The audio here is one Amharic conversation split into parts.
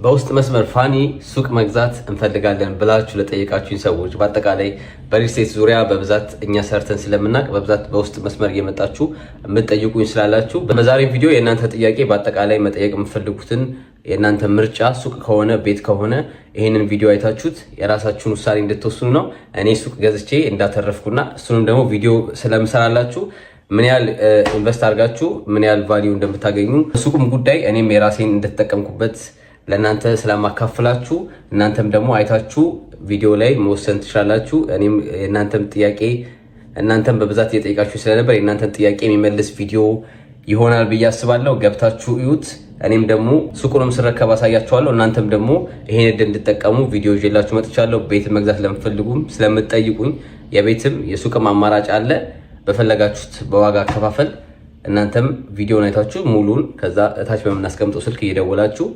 በውስጥ መስመር ፋኒ ሱቅ መግዛት እንፈልጋለን ብላችሁ ለጠየቃችሁኝ ሰዎች በአጠቃላይ በሪልስቴት ዙሪያ በብዛት እኛ ሰርተን ስለምናቅ በብዛት በውስጥ መስመር እየመጣችሁ የምትጠይቁኝ ስላላችሁ በዛሬው ቪዲዮ የእናንተ ጥያቄ በአጠቃላይ መጠየቅ የምትፈልጉትን የእናንተ ምርጫ ሱቅ ከሆነ ቤት ከሆነ ይሄንን ቪዲዮ አይታችሁት የራሳችሁን ውሳኔ እንድትወስኑ ነው። እኔ ሱቅ ገዝቼ እንዳተረፍኩና እሱንም ደግሞ ቪዲዮ ስለምሰራላችሁ ምን ያህል ኢንቨስት አድርጋችሁ ምን ያህል ቫልዩ እንደምታገኙ ሱቁም ጉዳይ እኔም የራሴን እንደተጠቀምኩበት ለእናንተ ስለማካፈላችሁ እናንተም ደግሞ አይታችሁ ቪዲዮ ላይ መወሰን ትችላላችሁ። እኔም የእናንተም ጥያቄ እናንተም በብዛት እየጠየቃችሁ ስለነበር የእናንተን ጥያቄ የሚመልስ ቪዲዮ ይሆናል ብዬ አስባለሁ። ገብታችሁ እዩት። እኔም ደግሞ ሱቁንም ስረከብ አሳያችኋለሁ። እናንተም ደግሞ ይሄን እድል እንድትጠቀሙ ቪዲዮ ይዤላችሁ መጥቻለሁ። ቤት መግዛት ለምትፈልጉም ስለምትጠይቁኝ የቤትም የሱቅም አማራጭ አለ። በፈለጋችሁት በዋጋ አከፋፈል እናንተም ቪዲዮን አይታችሁ ሙሉን ከዛ እታች በምናስቀምጠው ስልክ እየደወላችሁ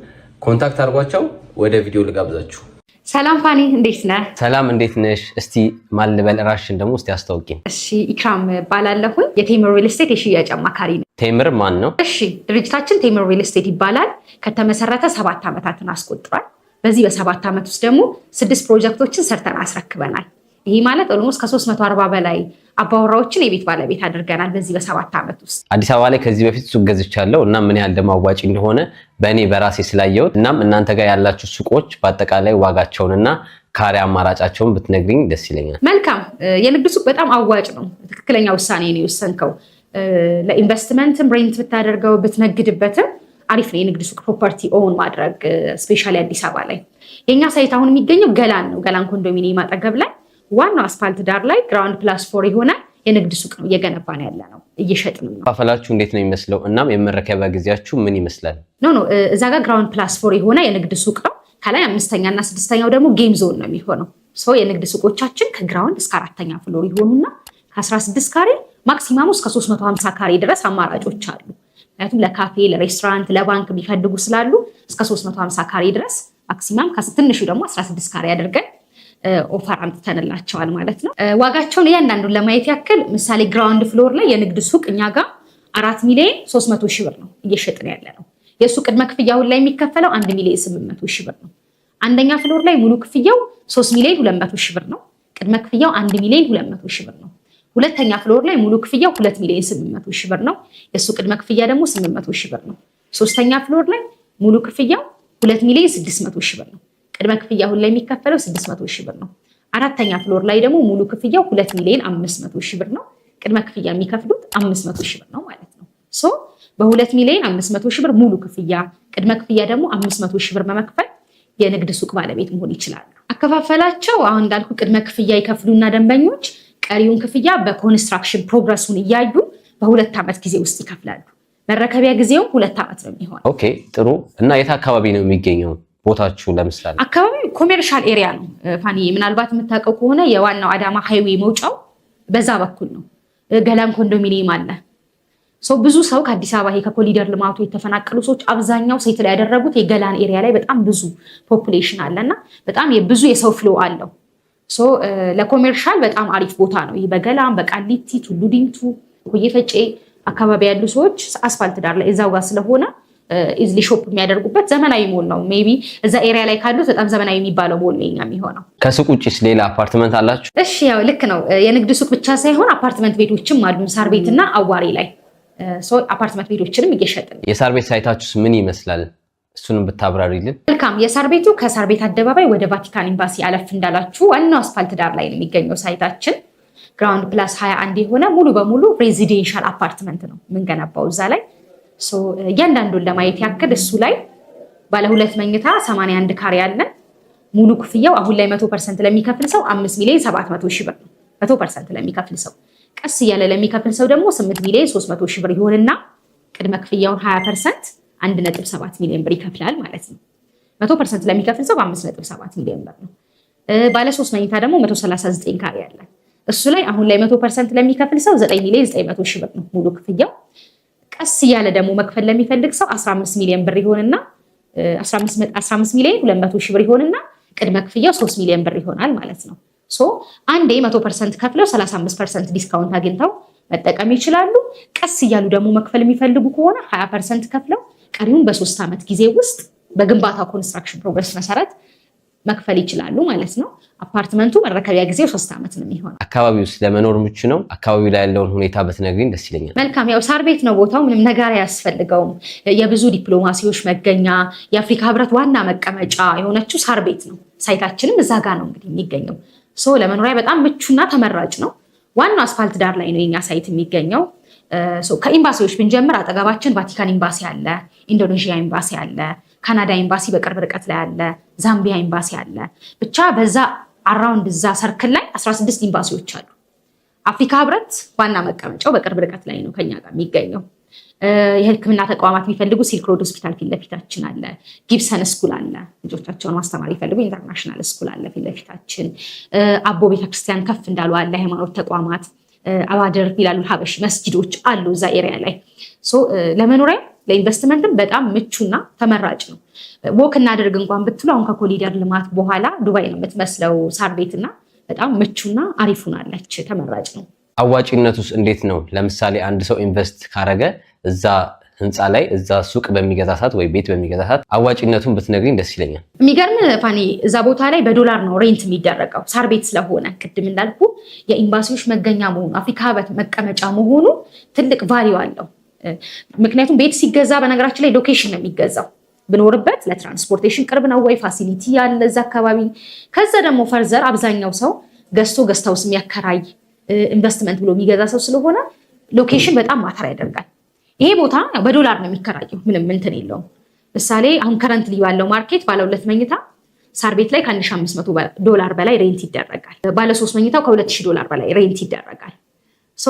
ኮንታክት አድርጓቸው። ወደ ቪዲዮ ልጋብዛችሁ። ሰላም ፋኒ፣ እንዴት ነህ? ሰላም፣ እንዴት ነሽ? እስቲ ማን ልበል? ራስሽን ደግሞ እስቲ አስተዋውቂኝ። እሺ፣ ኢክራም እባላለሁ። የቴምር ሪል ስቴት የሽያጭ አማካሪ ነኝ። ቴምር ማን ነው? እሺ፣ ድርጅታችን ቴምር ሪል ስቴት ይባላል። ከተመሰረተ 7 ዓመታትን አስቆጥሯል። በዚህ በ7 ዓመት ውስጥ ደግሞ 6 ፕሮጀክቶችን ሰርተን አስረክበናል። ይሄ ማለት ኦልሞስት ከ340 በላይ አባወራዎችን የቤት ባለቤት አድርገናል በዚህ በ7 ዓመት ውስጥ። አዲስ አበባ ላይ ከዚህ በፊት ሱቅ ገዝቻለሁ እና ምን ያህል ደግሞ አዋጭ እንደሆነ በእኔ በራሴ ስላየሁት እናም እናንተ ጋር ያላችሁ ሱቆች በአጠቃላይ ዋጋቸውንና ካሬ አማራጫቸውን ብትነግሪኝ ደስ ይለኛል። መልካም። የንግድ ሱቅ በጣም አዋጭ ነው። ትክክለኛ ውሳኔ ነው የወሰንከው። ለኢንቨስትመንትም ሬንት ብታደርገው ብትነግድበትም አሪፍ ነው የንግድ ሱቅ ፕሮፐርቲ ኦውን ማድረግ። ስፔሻሊ አዲስ አበባ ላይ የኛ ሳይት አሁን የሚገኘው ገላን ነው። ገላን ኮንዶሚኒየም አጠገብ ላይ ዋናው አስፋልት ዳር ላይ ግራውንድ ፕላስ 4 የሆነ የንግድ ሱቅ ነው እየገነባን ያለ ነው፣ እየሸጥን ነው። አከፋፈላችሁ እንዴት ነው የሚመስለው? እናም የመረከቢያ ጊዜያችሁ ምን ይመስላል? እዛ ጋር ግራውንድ ፕላስ 4 የሆነ የንግድ ሱቅ ነው። ከላይ 5ኛ እና 6ኛው ደግሞ ጌም ዞን ነው የሚሆነው። የንግድ ሱቆቻችን ከግራውንድ እስከ 4ኛ ፍሎር ይሆኑና ከ16 ካሬ ማክሲማሙ እስከ 350 ካሬ ድረስ አማራጮች አሉ። ምክንያቱም ለካፌ፣ ለሬስቶራንት፣ ለባንክ የሚፈልጉ ስላሉ እስከ 350 ካሬ ድረስ ማክሲማም፣ ከትንሹ ደግሞ 16 ካሬ አድርገን ኦፈር አምጥተንላቸዋል ማለት ነው። ዋጋቸውን እያንዳንዱን ለማየት ያክል ምሳሌ ግራውንድ ፍሎር ላይ የንግድ ሱቅ እኛ ጋር 4,300,000 ብር ነው እየሸጥን ያለ ነው። የሱ ቅድመ ክፍያውን ላይ የሚከፈለው 1,800,000 ብር ነው። አንደኛ ፍሎር ላይ ሙሉ ክፍያው 3,200,000 ብር ነው። ቅድመ ክፍያው 1,200,000 ብር ነው። ሁለተኛ ፍሎር ላይ ሙሉ ክፍያው 2,800,000 ብር ነው። የሱ ቅድመ ክፍያ ደግሞ 800,000 ብር ነው። ሶስተኛ ፍሎር ላይ ሙሉ ክፍያው 2,600,000 ብር ነው። ቅድመ ክፍያ አሁን ላይ የሚከፈለው 600,000 ብር ነው። አራተኛ ፍሎር ላይ ደግሞ ሙሉ ክፍያው 2,500,000 ብር ነው። ቅድመ ክፍያ የሚከፍሉት 500,000 ብር ነው ማለት ነው። በ2,500,000 ብር ሙሉ ክፍያ፣ ቅድመ ክፍያ ደግሞ 500,000 ብር በመክፈል የንግድ ሱቅ ባለቤት መሆን ይችላሉ። አከፋፈላቸው አሁን እንዳልኩ ቅድመ ክፍያ ይከፍሉና ደንበኞች ቀሪውን ክፍያ በኮንስትራክሽን ፕሮግረሱን እያዩ በ2 ዓመት ጊዜ ውስጥ ይከፍላሉ። መረከቢያ ጊዜውም 2 ዓመት ነው የሚሆነው። ኦኬ፣ ጥሩ። እና የት አካባቢ ነው የሚገኘው ቦታችሁ? ለምሳሌ አካባቢው ኮሜርሻል ኤሪያ ነው ፋኒ። ምናልባት የምታውቀው ከሆነ የዋናው አዳማ ሃይዌይ መውጫው በዛ በኩል ነው። ገላን ኮንዶሚኒየም አለ። ብዙ ሰው ከአዲስ አበባ ከኮሊደር ልማቱ የተፈናቀሉ ሰዎች አብዛኛው ሴት ላይ ያደረጉት የገላን ኤሪያ ላይ በጣም ብዙ ፖፑሌሽን አለና በጣም ብዙ የሰው ፍሎ አለው። ለኮሜርሻል በጣም አሪፍ ቦታ ነው ይሄ። በገላን፣ በቃሊቲ፣ ቱሉ ዲምቱ፣ ኮዬ ፈጬ አካባቢ ያሉ ሰዎች አስፋልት ዳር ላይ እዛው ጋር ስለሆነ ኢዝሊ ሾፕ የሚያደርጉበት ዘመናዊ ሞል ነው። ሜቢ እዛ ኤሪያ ላይ ካሉት በጣም ዘመናዊ የሚባለው ሞል ነው የሚሆነው። ከሱቅ ውጭስ ሌላ አፓርትመንት አላችሁ? እሺ፣ ያው ልክ ነው። የንግድ ሱቅ ብቻ ሳይሆን አፓርትመንት ቤቶችም አሉ። ሳር ቤትና አዋሬ ላይ አፓርትመንት ቤቶችንም እየሸጥን። የሳር ቤት ሳይታችሁስ ምን ይመስላል? እሱንም ብታብራሪልን። መልካም። የሳር ቤቱ ከሳር ቤት አደባባይ ወደ ቫቲካን ኤምባሲ አለፍ እንዳላችሁ ዋናው አስፋልት ዳር ላይ ነው የሚገኘው ሳይታችን። ግራውንድ ፕላስ 21 የሆነ ሙሉ በሙሉ ሬዚዴንሻል አፓርትመንት ነው የምንገነባው እዛ ላይ። እያንዳንዱን ለማየት ያክል እሱ ላይ ባለ 2 መኝታ 81 ካሬ ያለን ሙሉ ክፍያው አሁን ላይ 100% ለሚከፍል ሰው 5,700,000 ብር ነው። 100% ለሚከፍል ሰው፣ ቀስ እያለ ለሚከፍል ሰው ደግሞ 8,300,000 ብር ይሆንና ቅድመ ክፍያውን 20% 1.7 ሚሊዮን ብር ይከፍላል ማለት ነው። 100% ለሚከፍል ሰው 5.7 ሚሊዮን ብር ነው። ባለ 3 መኝታ ደግሞ 139 ካሬ ያለን እሱ ላይ አሁን ላይ 100% ለሚከፍል ሰው 9,900,000 ብር ነው ሙሉ ክፍያው። ቀስ እያለ ደግሞ መክፈል ለሚፈልግ ሰው 15 ሚሊዮን ብር ይሆንና 15,200,000 ብር ይሆንና ቅድመ ክፍያው 3 ሚሊዮን ብር ይሆናል ማለት ነው። አንዴ 100% ከፍለው 35% ዲስካውንት አግኝተው መጠቀም ይችላሉ። ቀስ እያሉ ደግሞ መክፈል የሚፈልጉ ከሆነ 20% ከፍለው ቀሪውን በ3 ዓመት ጊዜ ውስጥ በግንባታው ኮንስትራክሽን ፕሮግረስ መሰረት መክፈል ይችላሉ ማለት ነው። አፓርትመንቱ መረከቢያ ጊዜው 3 ዓመት ነው የሚሆነው። አካባቢው ለመኖር ምቹ ነው? አካባቢው ላይ ያለውን ሁኔታ በትነግሪኝ ደስ ይለኛል። መልካም። ያው ሳር ቤት ነው ቦታው፣ ምንም ነገር አያስፈልገውም። የብዙ ዲፕሎማሲዎች መገኛ፣ የአፍሪካ ህብረት ዋና መቀመጫ የሆነችው ሳር ቤት ነው። ሳይታችንም እዛ ጋር ነው እንግዲህ የሚገኘው። ለመኖሪያ በጣም ምቹና ተመራጭ ነው። ዋናው አስፋልት ዳር ላይ ነው የኛ ሳይት የሚገኘው። ከኤምባሲዎች ብንጀምር አጠገባችን ቫቲካን ኤምባሲ አለ፣ ኢንዶኔዥያ ኤምባሲ አለ፣ ካናዳ ኤምባሲ በቅርብ ርቀት ላይ አለ፣ ዛምቢያ ኤምባሲ አለ። ብቻ በዛ አራውንድ እዛ ሰርክል ላይ 16 ኤምባሲዎች አሉ። አፍሪካ ህብረት ዋና መቀመጫው በቅርብ ርቀት ላይ ነው ከኛ ጋር የሚገኘው። የህክምና ተቋማት የሚፈልጉ ሲልክ ሮድ ሆስፒታል ፊት ለፊታችን አለ። ጊብሰን ስኩል አለ፣ ልጆቻቸውን ማስተማር ይፈልጉ ኢንተርናሽናል ስኩል አለ ፊት ለፊታችን። አቦ ቤተክርስቲያን ከፍ እንዳሉ አለ። ሃይማኖት ተቋማት አባደር ይላሉ ሀበሽ መስጊዶች አሉ እዛ ኤሪያ ላይ። ለመኖሪያ ለኢንቨስትመንትም በጣም ምቹና ተመራጭ ነው። ወክ እናደርግ እንኳን ብትሉ አሁን ከኮሪደር ልማት በኋላ ዱባይ ነው የምትመስለው ሳር ቤትና በጣም ምቹና አሪፍ ሆናለች። ተመራጭ ነው። አዋጭነቱስ እንዴት ነው? ለምሳሌ አንድ ሰው ኢንቨስት ካረገ እዛ ህንፃ ላይ እዛ ሱቅ በሚገዛ ሰዓት ወይ ቤት በሚገዛ ሰዓት አዋጭነቱን ብትነግሪኝ ደስ ይለኛል። የሚገርም ፋኒ፣ እዛ ቦታ ላይ በዶላር ነው ሬንት የሚደረገው ሳር ቤት ስለሆነ ቅድም እንዳልኩ የኤምባሲዎች መገኛ መሆኑ አፍሪካ ህብረት መቀመጫ መሆኑ ትልቅ ቫሊዩ አለው። ምክንያቱም ቤት ሲገዛ በነገራችን ላይ ሎኬሽን ነው የሚገዛው። ብኖርበት ለትራንስፖርቴሽን ቅርብ ነው ወይ ፋሲሊቲ ያለ እዛ አካባቢ። ከዛ ደግሞ ፈርዘር አብዛኛው ሰው ገዝታውስ የሚያከራይ ኢንቨስትመንት ብሎ የሚገዛ ሰው ስለሆነ ሎኬሽን በጣም ማተር ያደርጋል። ይሄ ቦታ በዶላር ነው የሚከራየው፣ ምንም እንትን የለውም። ምሳሌ አሁን ከረንትሊ ባለው ማርኬት ባለ 2 መኝታ ሳር ቤት ላይ $1,500 በላይ ሬንት ይደረጋል። ባለ 3 መኝታው $2,000 በላይ ሬንት ይደረጋል።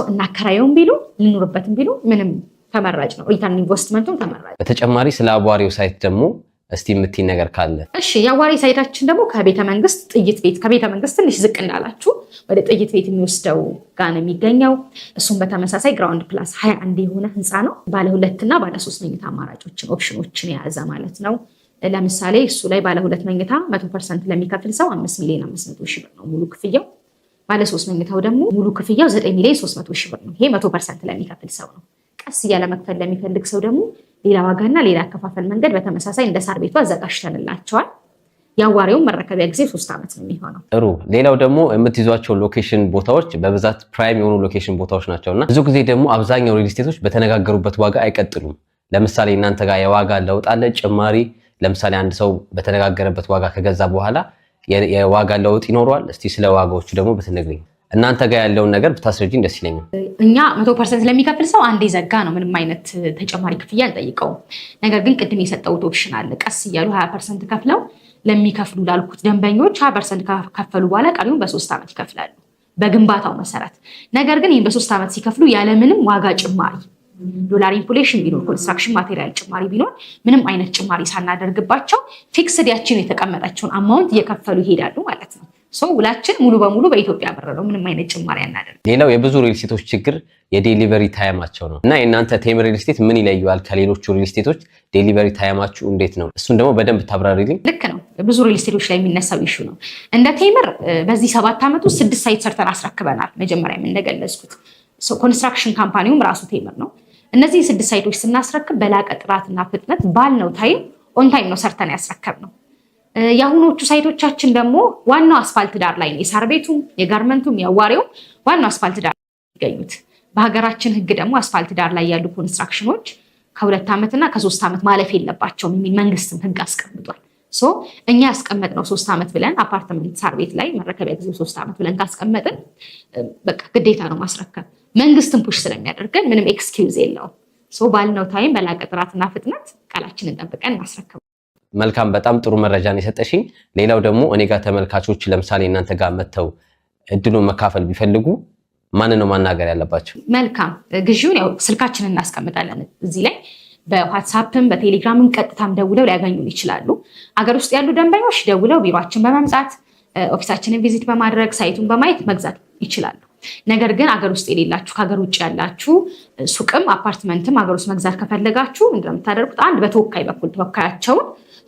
እናከራየውም ቢሉ ልኑርበትም ቢሉ ምንም ተመራጭ ነው። ሪተርን ኢንቨስትመንቱም ተመራጭ። በተጨማሪ ስለ አዋሪው ሳይት ደግሞ እስቲ የምትይ ነገር ካለ? እሺ፣ የአዋሪ ሳይታችን ደግሞ ከቤተ መንግስት ጥይት ቤት ከቤተ መንግስት ትንሽ ዝቅ እንዳላችሁ ወደ ጥይት ቤት የሚወስደው ጋር ነው የሚገኘው። እሱም በተመሳሳይ ግራውንድ ፕላስ 21 የሆነ ህንፃ ነው። ባለ 2 እና ባለ 3 መኝታ አማራጮችን ኦፕሽኖችን የያዘ ማለት ነው። ለምሳሌ እሱ ላይ ባለ 2 መኝታ 100% ለሚከፍል ሰው 5,500,000 ብር ነው ሙሉ ክፍያው። ባለ 3 መኝታው ደግሞ ሙሉ ክፍያው 9,300,000 ብር ነው። ይሄ 100% ለሚከፍል ሰው ነው። ቀስ እያለ መክፈል ለሚፈልግ ሰው ደግሞ ሌላ ዋጋና ሌላ አከፋፈል መንገድ በተመሳሳይ እንደ ሳር ቤቱ አዘጋጅተንላቸዋል። የአዋሪውን መረከቢያ ጊዜ 3 ዓመት ነው የሚሆነው። ጥሩ። ሌላው ደግሞ የምትይዟቸው ሎኬሽን ቦታዎች በብዛት ፕራይም የሆኑ ሎኬሽን ቦታዎች ናቸውና ብዙ ጊዜ ደግሞ አብዛኛው ሪል ስቴቶች በተነጋገሩበት ዋጋ አይቀጥሉም። ለምሳሌ እናንተ ጋር የዋጋ ለውጥ አለ ጭማሪ? ለምሳሌ አንድ ሰው በተነጋገረበት ዋጋ ከገዛ በኋላ የዋጋ ለውጥ ይኖረዋል? እስቲ ስለ ዋጋዎቹ ደግሞ ብትነግሪኝ። እናንተ ጋር ያለውን ነገር ብታስረጂኝ ደስ ይለኛል። እኛ 100% ለሚከፍል ሰው አንዴ ዘጋ ነው፣ ምንም አይነት ተጨማሪ ክፍያ አንጠይቀውም። ነገር ግን ቅድም የሰጠሁት ኦፕሽን አለ። ቀስ እያሉ 20% ከፍለው ለሚከፍሉ ላልኩት ደንበኞች 20% ከከፈሉ በኋላ ቀሪውን በ3 ዓመት ይከፍላሉ በግንባታው መሰረት። ነገር ግን ይህን በ3 ዓመት ሲከፍሉ ያለምንም ዋጋ ጭማሪ ዶላር ኢንፍሌሽን ቢኖር ኮንስትራክሽን ማቴሪያል ጭማሪ ቢኖር ምንም አይነት ጭማሪ ሳናደርግባቸው ፊክስድ ያችን የተቀመጠችውን አማውንት እየከፈሉ ይሄዳሉ ማለት ነው። ውላችን ሙሉ በሙሉ በኢትዮጵያ ብር ነው። ምንም አይነት ጭማሪ አናደርግም። ሌላው የብዙ ሪል ስቴቶች ችግር የዴሊቨሪ ታይማቸው ነው እና የእናንተ ቴምር ሪል ስቴት ምን ይለየዋል ከሌሎቹ ሪል ስቴቶች? ዴሊቨሪ ታይማችሁ እንዴት ነው? እሱን ደግሞ በደንብ ታብራሪልኝ። ልክ ነው። ብዙ ሪል ስቴቶች ላይ የሚነሳው ኢሹ ነው። እንደ ቴምር በዚህ 7 ዓመት ውስጥ 6 ሳይት ሰርተን አስረክበናል። መጀመሪያ እንደገለጽኩት ኮንስትራክሽን ካምፓኒውም ራሱ ቴምር ነው። እነዚህ 6 ሳይቶች ስናስረክብ በላቀ ጥራትና ፍጥነት ባልነው ታይም ኦን ታይም ነው ሰርተን ያስረከብነው። የአሁኖቹ ሳይቶቻችን ደግሞ ዋናው አስፋልት ዳር ላይ ነው። የሳር ቤቱም የጋርመንቱም የአዋሪውም ዋናው አስፋልት ዳር ይገኙት። በሀገራችን ሕግ ደግሞ አስፋልት ዳር ላይ ያሉ ኮንስትራክሽኖች ከ2 ዓመትና ከ3 ዓመት ማለፍ የለባቸውም የሚል መንግስትም ሕግ አስቀምጧል። እኛ ያስቀመጥነው 3 ዓመት ብለን አፓርትመንት ሳር ቤት ላይ መረከቢያ ጊዜ 3 ዓመት ብለን ካስቀመጥን በቃ ግዴታ ነው ማስረከብ። መንግስትም ፑሽ ስለሚያደርገን ምንም ኤክስኪውዝ የለውም። ባልነው ታይም በላቀ ጥራትና ፍጥነት ቃላችንን ጠብቀን ማስረከብ። መልካም፣ በጣም ጥሩ መረጃን የሰጠሽኝ። ሌላው ደግሞ እኔ ጋር ተመልካቾች ለምሳሌ እናንተ ጋር መተው እድሉን መካፈል ቢፈልጉ ማንን ነው ማናገር ያለባቸው? መልካም፣ ግዢውን ያው ስልካችንን እናስቀምጣለን እዚህ ላይ በዋትሳፕም በቴሌግራምም ቀጥታም ደውለው ሊያገኙን ይችላሉ። አገር ውስጥ ያሉ ደንበኞች ደውለው ቢሮአችን በመምጣት ኦፊሳችንን ቪዚት በማድረግ ሳይቱን በማየት መግዛት ይችላሉ። ነገር ግን አገር ውስጥ የሌላችሁ ከሀገር ውጭ ያላችሁ ሱቅም አፓርትመንትም አገር ውስጥ መግዛት ከፈለጋችሁ እንደምታደርጉት አንድ በተወካይ በኩል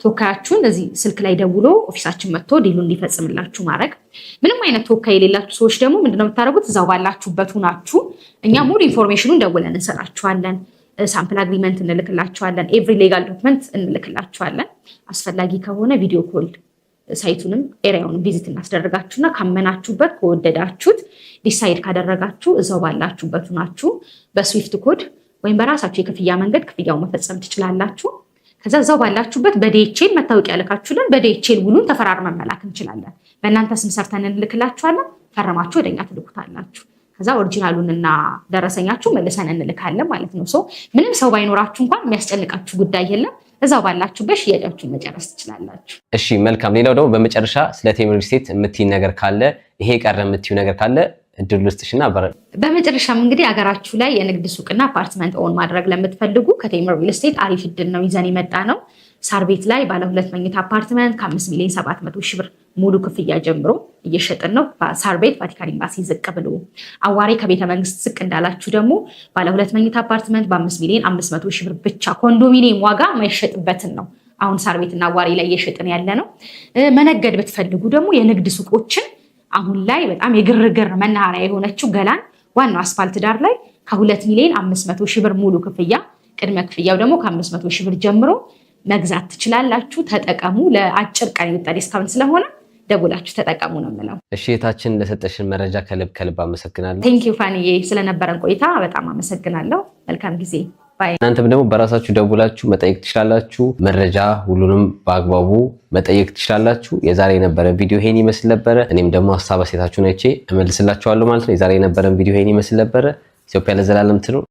ተወካያችሁን እዚህ ስልክ ላይ ደውሎ ኦፊሳችን መጥቶ ዲሉ እንዲፈጽምላችሁ ማድረግ። ምንም አይነት ተወካይ የሌላችሁ ሰዎች ደግሞ ምንድነው የምታደርጉት? እዛው ባላችሁበት ሁናችሁ እኛ ሙሉ ኢንፎርሜሽኑን ደውለን እንሰጣችኋለን። ሳምፕል አግሪመንት እንልክላችኋለን። ኤቭሪ ሌጋል ዶክመንት እንልክላችኋለን። አስፈላጊ ከሆነ ቪዲዮ ኮል ሳይቱንም ኤሪያውን ቪዚት እናስደርጋችሁና ካመናችሁበት ከወደዳችሁት ዲሳይድ ካደረጋችሁ እዛው ባላችሁበት ናችሁ በስዊፍት ኮድ ወይም በራሳችሁ የክፍያ መንገድ ክፍያውን መፈጸም ትችላላችሁ። ከዛ እዛው ባላችሁበት በዲኤችኤል መታወቂያ ልካችሁልን በዲኤችኤል ውሉን ተፈራርመን መላክ እንችላለን። በእናንተ ስም ሰርተን እንልክላችኋለን። ፈርማችሁ ወደኛ ትልኩታላችሁ። ከዛ ኦሪጂናሉንና ደረሰኛችሁ መልሰን እንልካለን ማለት ነው። ምንም ሰው ባይኖራችሁ እንኳን የሚያስጨንቃችሁ ጉዳይ የለም። እዛው ባላችሁበት ሽያጫችሁን መጨረስ ትችላላችሁ። እሺ መልካም። ሌላው ደግሞ በመጨረሻ ስለ ቴምር ሪል ስቴት የምትይኝ ነገር ካለ ይሄ ቀረ የምትይው ነገር ካለ እድል ልስጥሽና በመጨረሻም እንግዲህ ሀገራችሁ ላይ የንግድ ሱቅና አፓርትመንት ኦን ማድረግ ለምትፈልጉ ከቴምር ሪል ስቴት አሪፍ እድል ነው ይዘን የመጣ ነው። ሳር ቤት ላይ ባለ 2 መኝታ አፓርትመንት ከ5,700,000 ብር ሙሉ ክፍያ ጀምሮ እየሸጥን ነው። ሳር ቤት ቫቲካን ኤምባሲ ዝቅ ብሎ፣ አዋሬ ከቤተ መንግስት ዝቅ እንዳላችሁ ደግሞ ባለ 2 መኝታ አፓርትመንት በ5,500,000 ብር ብቻ ኮንዶሚኒየም ዋጋ ማይሸጥበትን ነው አሁን ሳር ቤትና አዋሬ ላይ እየሸጥን ያለ ነው። መነገድ ብትፈልጉ ደግሞ የንግድ ሱቆችን አሁን ላይ በጣም የግርግር መናኸሪያ የሆነችው ገላን ዋናው አስፋልት ዳር ላይ ከ2,500,000 ብር ሙሉ ክፍያ፣ ቅድመ ክፍያው ደግሞ ከ500,000 ብር ጀምሮ መግዛት ትችላላችሁ። ተጠቀሙ። ለአጭር ቀን የወጣ ዲስካውንት ስለሆነ ደውላችሁ ተጠቀሙ ነው የምለው። እሺ እህታችን ለሰጠሽን መረጃ ከልብ አመሰግናለሁ። ቴንኪው ፋንዬ፣ ስለነበረን ቆይታ በጣም አመሰግናለሁ። መልካም ጊዜ። እናንተም ደግሞ በራሳችሁ ደውላችሁ መጠየቅ ትችላላችሁ። መረጃ ሁሉንም በአግባቡ መጠየቅ ትችላላችሁ። የዛሬ የነበረ ቪዲዮ ይሄን ይመስል ነበረ። እኔም ደግሞ ሀሳብ አስተያየታችሁን አይቼ እመልስላችኋለሁ ማለት ነው። የዛሬ የነበረን ቪዲዮ ይሄን ይመስል ነበረ። ኢትዮጵያ ለዘላለም ትኑር።